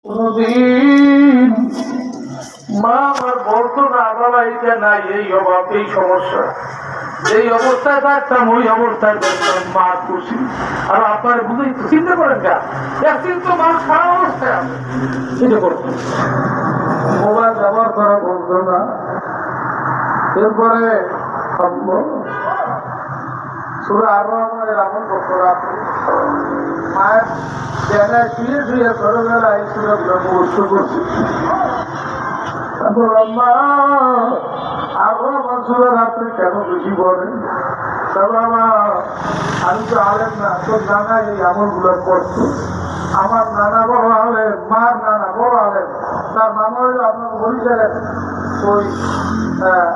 কোনদিন মা আমার বলতো না বাবা এটা নাই, এই অভাব, এই সমস্যা, এই অবস্থায় থাকতাম, ওই অবস্থায় থাকতাম, মা খুশি। আর আপনার বুঝে চিন্তা করেন যা একদিন তো মা সারা অবস্থায় আছে, চিন্তা করতো মোবাইল ব্যবহার করা বলতো না। এরপরে সুরা আরো আমাদের আমল করতো রাত্রে মায়ের জায়গায় শুয়ে শুয়ে ছোটবেলায় এই সুরাগুলো মুখস্থ করছি। তারপর আম্মা আরো আমার সুরা রাত্রে কেন বেশি পড়ে? আমি তো আলেম না, তোর নানা এই আমলগুলো করতো। আমার নানা বড় আলেম, মার নানা বড় আলেম, তার নানা হইল আপনার বরিশালের ওই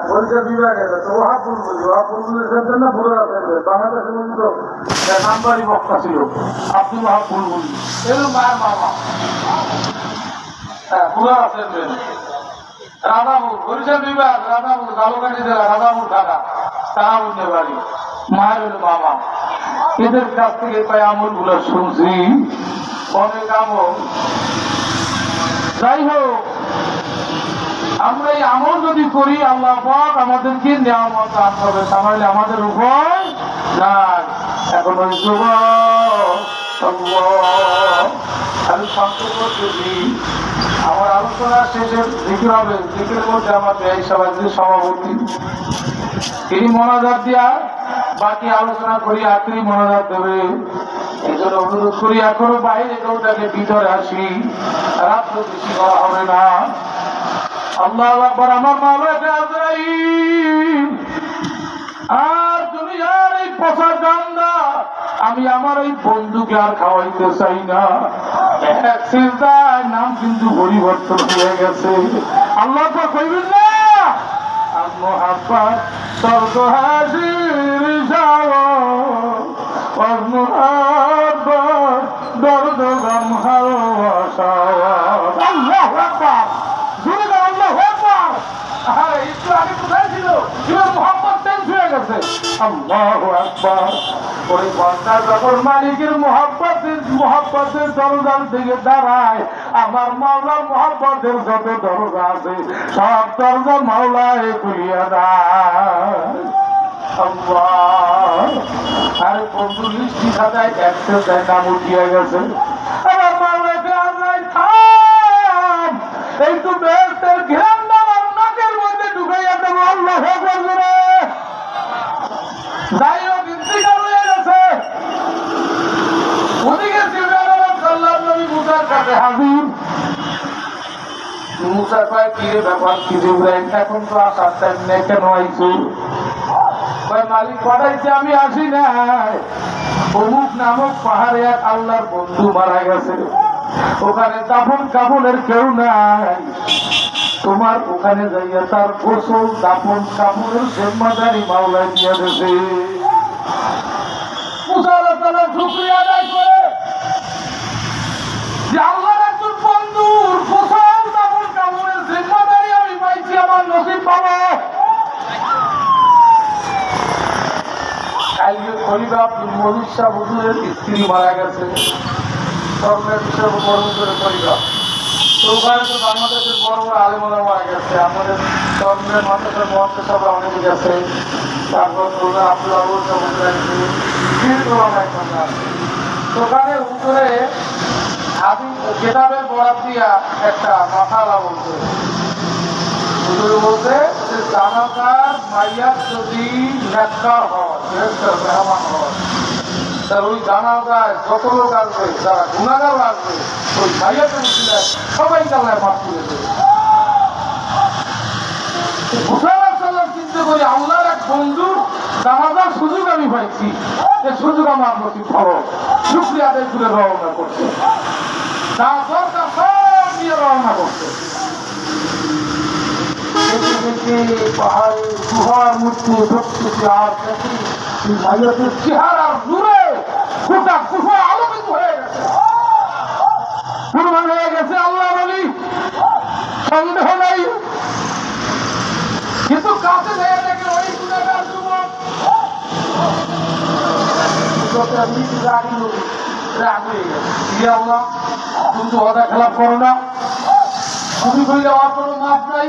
বরিশাল বিভাগে ওহাবুল বলি, ওহাবুল বলি না পুরো বাংলাদেশের মধ্যে নাম্বারই বক্তা ছিল আব্দুল ওহাবুল বলি, এরকম মায়ের মামা। হ্যাঁ, পুরো আছেন রাধাপুর, বরিশাল বিভাগ, রাধাপুর, জালুকাঠি জেলা, রাধাপুর থানা, তারা বুঝতে পারি মায়ের মামা। এদের কাছ থেকে পাই আমল গুলো শুনছি, অনেক আমল। যাই হোক, আমরা এই আমল যদি করি আল্লাহ পাক আমাদেরকে নিয়ামত দান করবে, তাহলে আমাদের উপায় নাই। এখন ওই আমি সংক্ষেপ করতেছি, আমার আলোচনা শেষে জিকির হবে। জিকিরের মধ্যে আমার ব্যয় সভাপতি সভাপতি তিনি মোনাজাত দিয়া বাকি আলোচনা করি, আখরি মোনাজাত দেবে। এই জন্য অনুরোধ করি, এখনো বাইরে কেউ তাকে ভিতরে আসি, রাত্র বেশি করা হবে না। আল্লাহু আকবার। আমার মাওলানা আজরাইল আর দুনিয়ার এই পচা গান্দা আমি আমার এই বন্ধুকে আর খাওয়াইতে চাই না। এক সিজদায় নাম কিন্তু পরিবর্তন হয়ে গেছে। আল্লাহ তো কইবেন না মোহাব্বত স্বর্গ হাজির যাওয়া মোহাব্বত দর্দ গম হাওয়া। আল্লাহু আকবার, জোরে দাও আল্লাহু আকবার। আরে একটু আগে কোথায় ছিল? ইমাম মুহাম্মদ চেঞ্জ হয়ে গেছে। আল্লাহু আকবার। ওই বান্দা যখন মালিকের মুহাব্বতের দরজার দিকে দাঁড়ায়, আমার মাওলার মুহাব্বতের যত দরজা আছে সব দরজা মাওলায় খুলিয়া দেয়। আল্লাহ। আরে বন্ধু লিস্টি খাতায় একশো নাম উঠিয়া গেছে। আমার মাওলাকে আল্লাহ থাম, একটু বেহেশতের ঘ্রাণ আমার নাকের মধ্যে ঢুকাইয়া দেবো। আল্লাহ করবে রে। যাই হোক, ইন্তিকাল হয়ে গেছে। ওদিকে সাল্লাল্লাহু নবী মুসার কাছে হাজির। মুসা কয় কি রে ব্যাপার, কি ইব্রাহিম এখন তো আসার টাইম নেই, কেন আইছো? মালিক পাঠাইছে, আমি আসি নাই। অমুক নামক পাহাড়ে এক আল্লাহর বন্ধু মারা গেছে, ওখানে দাফন কাফনের কেউ নাই। তোমার ওখানে যাইয়া তার গোসল দাফন কাফনের জিম্মাদারি মাওলায় দিয়ে দেবে। মুসা আলাইহিস সালাম শুকরিয়া আদায় করে যে আল্লাহর একজন বন্ধুর গোসল দাফন কাফনের জিম্মাদারি আমি পাইছি, আমার নসিব পাবো। খলিফা আব্দুল মজিদ শাহ হুজুরের স্ত্রী মারা গেছে, ধর্মের বিষয় বড় করে খলিফা। তো ওখানে তো বাংলাদেশের বড় বড় আলেমরা মারা গেছে, আমাদের ধর্মের মাদ্রাসার মহাত্মা সভা অনেকে গেছে। তারপর আব্দুল্লাহ ওখানে উত্তরে আদি কেতাবের বরাদ দিয়া একটা মাসালা বলছে। বলতে যে জানাজার মাইয়ার যদি নেককার হয়, মেহমান হয়, তার ওই জানাজায় যত লোক আসবে, যারা গুণাগার আসবে, ওই মাইয়াতে উঠিলে সবাই জানলায় মাফ করে দেবে। চিন্তা করি আল্লাহর এক বন্ধু জানাজার সুযোগ আমি পাইছি, এই সুযোগ আমার নসিব ভালো। শুকরিয়া আদায় করে রওনা করছে, যা দরকার সব নিয়ে রওনা করছে। পাহাড়ে গুহার মধ্যে ঢুকতেছে আর দেখি মাইয়াতের চেহারার দূরে গোটা গুহা আলোকিত হয়ে গেছে, কুরবান হয়ে গেছে। আল্লাহ বলি সন্দেহ নাই, কিন্তু কাছে হয়ে দেখে ওই গুণাগার যুবক রাগ হয়ে গেছে। কিন্তু ওটা খেলাপ করো না। তুমি কইলে আমার কোনো মাপ নাই।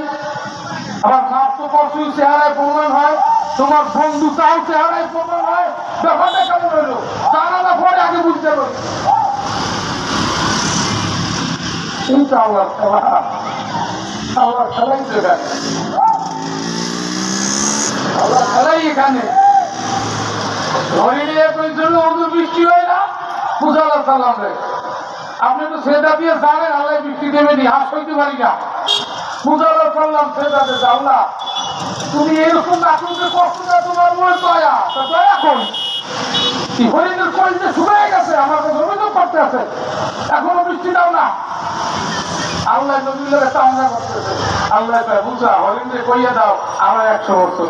আবার মাপ তো করছুই, চেহারায় প্রমাণ হয়। তোমার বন্ধু তাও চেহারায় প্রমাণ হয়। ব্যাপারটা কেমন হইলো জানালা পরে আগে বুঝতে পারো। এই তো আল্লাহর খেলা। আল্লাহর খেলাই তো এখানে, আল্লাহর খেলাই এখানে। ধরে নিয়ে কইছিল ওদের বৃষ্টি হয় না, মুসা আলাইহিস সালাম রে আপনি তো সেটা দিয়ে জানেন আল্লাহ বৃষ্টি দেবেনি, হাত হইতে পারি না। মুসা আলাইহিস সালাম সেটাতে যাও না, তুমি এরকম নাটকে কষ্ট না, তোমার মনে দয়া, তা দয়া করি। হরিণের কলিতে শুকিয়ে গেছে, আমার কাছে অভিযোগ করতে আছে, এখনো বৃষ্টি দাও না। আল্লাহ নবীর চাওনা করতেছে। আল্লাহ মুসা হরিণকে কইয়া দাও আমরা 100 বছর,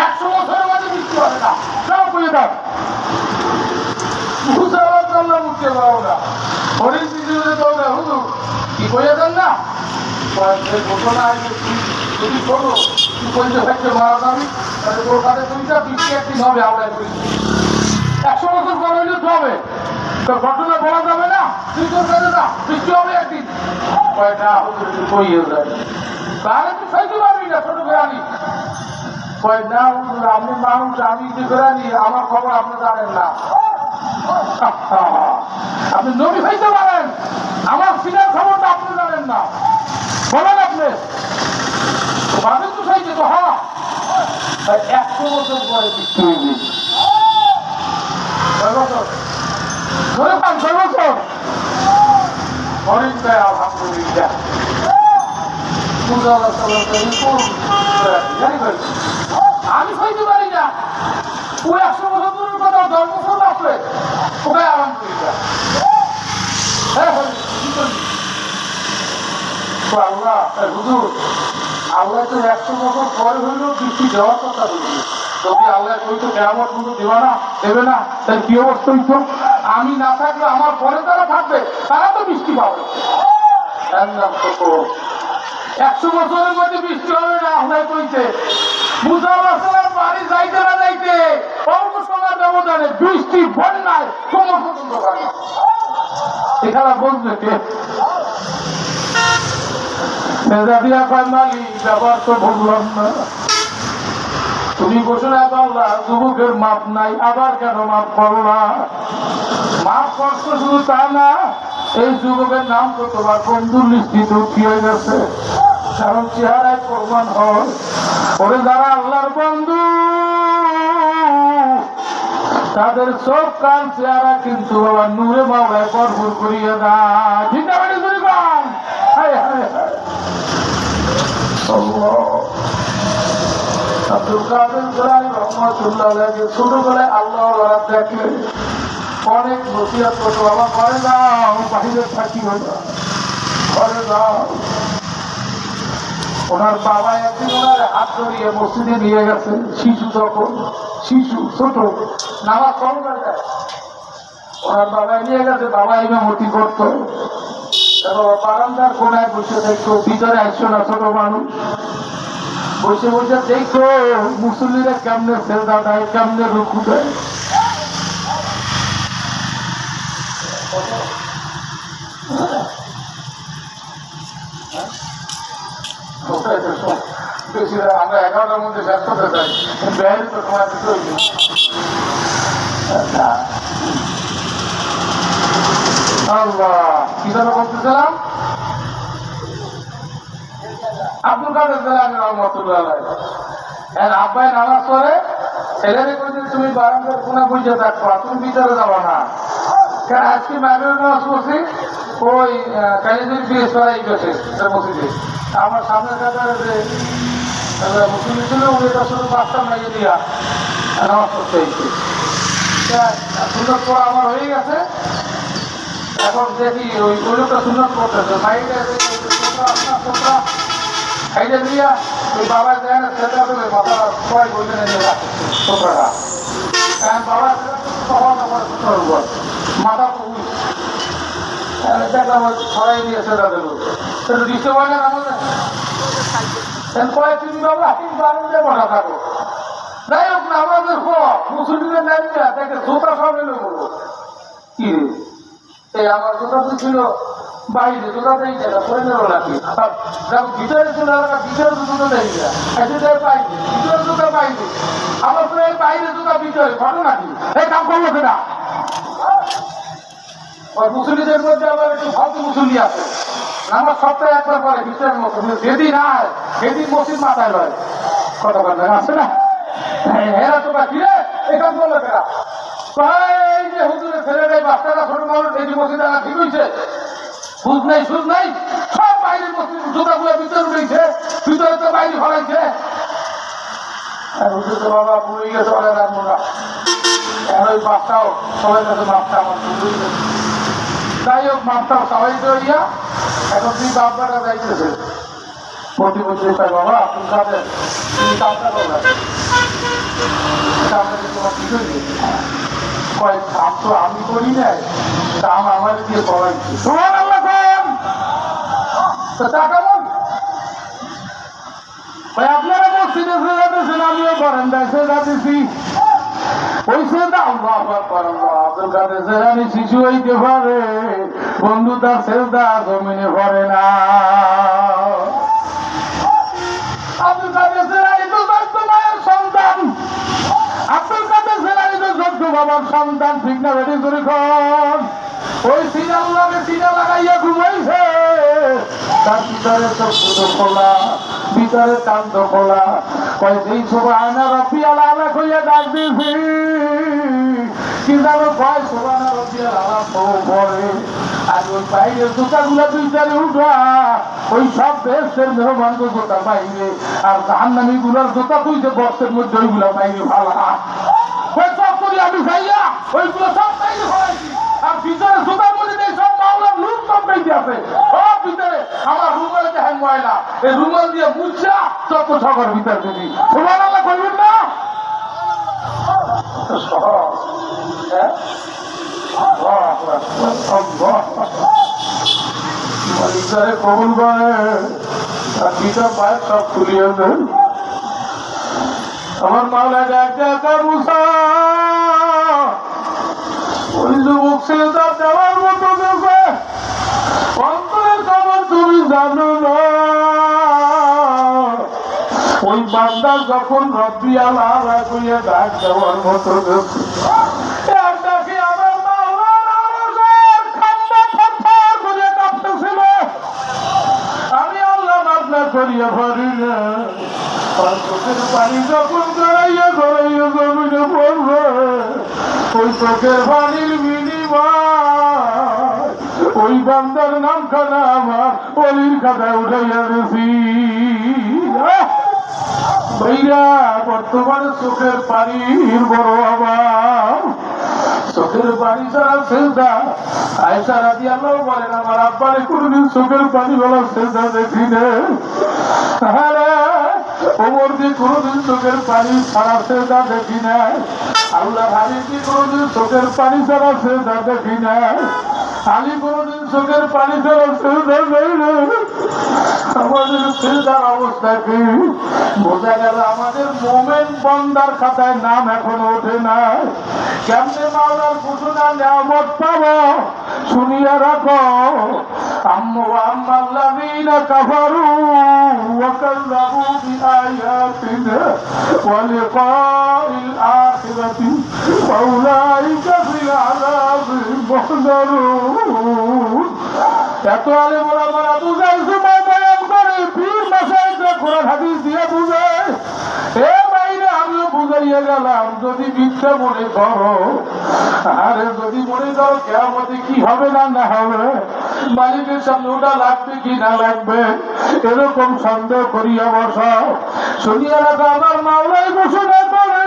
100 বছরের মাঝে বৃষ্টি হবে না, তাও কইয়া দাও। মুসা আল্লাহ মুখে পাবো না, হরিণ দিদি দৌড়ে হুজুর কি কইয়া দেন না ঘটনা যদি করো তুই বলতে ভাইতে মারা যাবি, তাহলে তোর কাছে দুইটা বৃষ্টি একদিন হবে। আল্লাহ 100 বছর পর হইলে তো হবে, তোর ঘটনা বলা যাবে না, তুই তোর কাছে না বৃষ্টি হবে একদিন। কয়টা হুজুর কইয়ে যায় তাহলে তুই খাইতে পারবি না, ছোট বেড়ানি কয় না হুজুর আপনি মানুষ, আমি যে বেড়ানি আমার খবর আপনি জানেন না। আপনি নবী হইতে পারেন, আমার সিনার খবরটা আপনি জানেন না, বলেন আপনি ভাবেন তো চাইছে তো। হ্যাঁ 100 বছর পরে বৃষ্টি হইবে। কয় বছর ধরে পান, 6 বছর হরিণ দেয় আলহামদুলিল্লাহ। আমি খাইতে পারি না, ওই 100 বছর দূরের কথা 10 বছর আসলে ওটাই আলহামদুলিল্লাহ। আল্লাহ হুজুর আল্লাহ তো 100 বছর পরে হইলেও বৃষ্টি দেওয়ার কথা বলছি, যদি আল্লাহ কইতো কেমন কিন্তু দেবা না, দেবে না, তাই কি অবস্থা হইতো? আমি না থাকলে আমার পরে যারা থাকবে তারা তো বৃষ্টি পাবে। 100 বছরের মধ্যে বৃষ্টি হবে না আল্লাহ কইছে। মুসা আলাইহিস সালাম বাড়ি যাইতে না যাইতে অল্প সময়ের ব্যবধানে বৃষ্টি বন্যায় কোমর পর্যন্ত পানি। এখানে বলবে কে? ব্যাপার তো বললাম না, তুমি ঘোষণা করলা যুবকের মাপ নাই, আবার কেন মাপ করলা? মাপ করছো শুধু তা না, এই যুবকের নাম তো তোমার বন্ধুর লিস্টিতে উঠিয়ে গেছে, কারণ চেহারায় প্রমাণ হয়। ওরে যারা আল্লাহর বন্ধু তাদের চোখ কান চেহারা কিন্তু বাবা নূরে মাওলায় ভরপুর করিয়ে দেয়। ঠিক না বেটি তুমি গান? হায় হায় হায় আব্দুল কাদের জিলানী রহমাতুল্লাহ আলাইহি ছোটবেলায় আল্লাহ দেখলে অনেক নসিহত করতো, বাবা ঘরে যাও, বাহিরে থাকি না, ঘরে যাও। ওনার বাবা একদিন ওনার হাত ধরিয়ে মসজিদে নিয়ে গেছে, শিশু যখন, শিশু ছোট নামাজ পড়বে যায়, ওনার বাবা নিয়ে গেছে, বাবা ইমামতি করতো। বাবা বারান্দার কোনায় বসে দেখতো, ভিতরে আসছো না ছোট মানুষ, বসে বসে দেখতো মুসল্লিরা কেমনে সেজদা দেয়, কেমনে রুকু দেয়। আমরা 11টার মধ্যে শেষ করতে চাই, বেহারি তো সময় দিতে হইবে। আল্লাহ কি যেন বলতেছিলাম, আব্দুল কাদের জিলানী রহমাতুল্লাহ আলাইহি আব্বাই নামাজ পড়ে ছেলেরে কইছে তুমি বারান্দার কোনা বুঝে থাকবা, তুমি ভিতরে যাবা না। কারণ আজকে মাগরিবের নামাজ পড়ছি ওই কালিদের বিয়ে সরাই গেছে মসজিদে, আমার সামনে কাতারে যে মুসলিম ছিল উনি তার শুধু বাচ্চা মাইয়ে দিয়া নামাজ পড়তে হয়েছে। সুন্দর পড়া আমার হয়ে গেছে, এখন দেখি ওই লোকটা সুন্দর করতেছে মাইটা আপনার ছোটরা খাইতে দিয়া ওই বাবার দেয় না সেটা দেবে মাথা সবাই বলতে নিয়ে রাখছে ছোটরা, কারণ বাবা মাথা দেখলাম ছড়াই দিয়ে সেটা দেবো, সেটা দিতে পারে না আমাদের কয়েক তুমি বাবা বসা থাকো। যাই হোক না আমাদের মুসলিমের নামটা দেখে জোতা সব এলো বলবো কি রে এই আমার জুতা তো ছিল বাইরে, জুতা দেয় না, পরে নেব নাকি ভিতরে ছিল ভিতরে জুতো দেয় না, বাইরে ভিতরে জুতা বাইরে, আমার তো বাইরে জুতা ভিতরে, ঘটনা কি এই কাম করলো সেটা। ওই মুসলিদের মধ্যে আবার একটু ফালতু মুসলি আছে, আমার সপ্তাহে একবার করে ভিতরের মতো, যেদিন আয় সেদিন মসজিদ মাথায় লয়, কথা বলবেন আছে না। এরা তো বা কিরে এই কাম করলো সেটা, এই যে হুজুরে ফেলে দেয় বাচ্চারা, ছোট মানুষ এই যে মসজিদ আনা ঠিক হয়েছে, সুদ নাই সুদ নাই, সব বাইরে মসজিদ জুতাগুলো ভিতরে উঠেছে, ভিতরে তো বাইরে ফলাইছে। হুজুর তো বাবা পুড়ে গেছে, অনেক রাখবো না, ওই বাচ্চাও সবাই কাছে মাপটা আমার বুঝে, যাই হোক মাপটাও সবাই ইয়া এখন তুই বাপটা যাইতেছে প্রতিবন্ধী বাবা আপনি কাদের তুমি কামটা করবেন, তোমার কি করবে কয়েক কাম তো আমি করি নাই, কাম আমার দিয়ে করাইছি, তোমার আল্লাহ করেন তো টাকা বল ভাই। আপনারা মসজিদে যেতেছেন, আমিও করেন দেখে যাতেছি, ওই সেটা আল্লাহ আব্দুল কাদের জেলানি শিশু হইতে পারে, বন্ধু তার সেজদা জমিনে পড়ে না। আব্দুল কাদের জেলানি তো যোগ্য মায়ের সন্তান, আব্দুল কাদের জেলানি তো যোগ্য বাবার সন্তান, ঠিক না বেটি করে কর, ওই সিনাল লাগে সিনা লাগাইয়া ঘুমাইছে, তার ভিতরে চোখ খোলা, ভিতরে কান্দ খোলা, কয় সেই সুবহানা রাব্বিয়াল আলা কইয়া ডাক দিছি, কি জানো কয় সুবহানা রাব্বিয়াল আলা পড়ে, আর ওই বাইরের জুতাগুলা দুই চারে উঠা, ওই সব দেশের মেহমানদের জুতা বাইরে, আর জাহান্নামী গুলার জুতা তুই যে বক্সের মধ্যে ওইগুলা বাইরে ভালা, ওই সব করি আমি যাইয়া ওইগুলো সব বাইরে ফলাইছি, আর ভিতরে জুতার মধ্যে সব মাওলার লুক সব বেঁচে আছে, সব ভিতরে আমার রুমালে দেখেন ময়লা, এই রুমাল দিয়ে মুছা যত সকর ভিতর দিবি, সুবহানাল্লাহ কইবেন না সহজ, হ্যাঁ কবুল করে পিতা পায় সব খুলিয়ে দেন। আমার মাওলা ডাক্তার মুসা ওই যুবক ছেলেটা দেওয়ার মতো দেবে, অন্তরের খবর তুমি জানো না, ওই বান্দা যখন রব্বি আল্লাহ কইয়া ডাক দেওয়ার মতো দেবে, করিয়া পারি না, চোখের পানি যখন গড়াইয়া গড়াইয়া জমিনে পড়বে, ওই চোখের পানির বিনিময় ওই বান্দার নাম খানা আমার অলির খাতায় উঠাইয়া দিছি। ভাইরা বর্তমানে চোখের পানির বড় অভাব, চোখের পানি ছাড়া সেজদা, আয়েশা রাদিয়াল্লাহু বলেন আমার আব্বারে কোনদিন চোখের পানি বলা সেজদা দেখি না, আরে ওমর দিয়ে কোনদিন চোখের পানি ছাড়া সেজদা দেখি না, আল্লাহ হাবিবকে কোনদিন চোখের পানি ছাড়া সেজদা দেখি না, আলী কোনদিন চোখের পানি ছাড়া সেজদা দেই না। আমাদের সেজদার অবস্থা কি বোঝা গেল, আমাদের মোমেন বান্দার খাতায় নাম এখনো ওঠে না। কেমনে মাওলার ঘোষণা নিয়ামত পাবো শুনিয়া রাখো, আম্মাল্লাযীনা কাফারু ওয়া কাযযাবু বিআয়াতিনা ওয়া লিকাইল আখিরাতি ফাউলাইকা ফিল আযাবি মুহদারুন। এত আলেম ওলামারা বুঝাই সময় বয়ান করে, পীর মাশায়েখরা কোরআন হাদিস দিয়ে বুঝায়, এ বাইরে আমিও বুঝাইয়া গেলাম, যদি মিথ্যা মনে করো, আরে যদি মনে করো কিয়ামতে কি হবে না না হবে, মালিকের সামনে ওটা লাগবে কি না লাগবে, এরকম সন্দেহ করিয়া বসাও, শুনিয়া রাখো আমার মাওলাই ঘোষণা করে,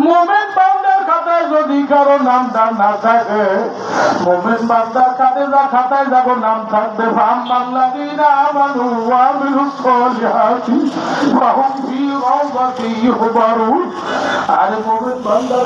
মোমেন বান্দার খাতায় যদি কারো নামটা না থাকে, মোমেন বান্দার খাতায় যাবো নাম থাকবে, ফাম্মাল্লাযীনা আমানু ওয়া আমিলুস সলিহাতি ফাহুম ফি রাওদাতি ইউহবারুন। আর মোমেন বান্দার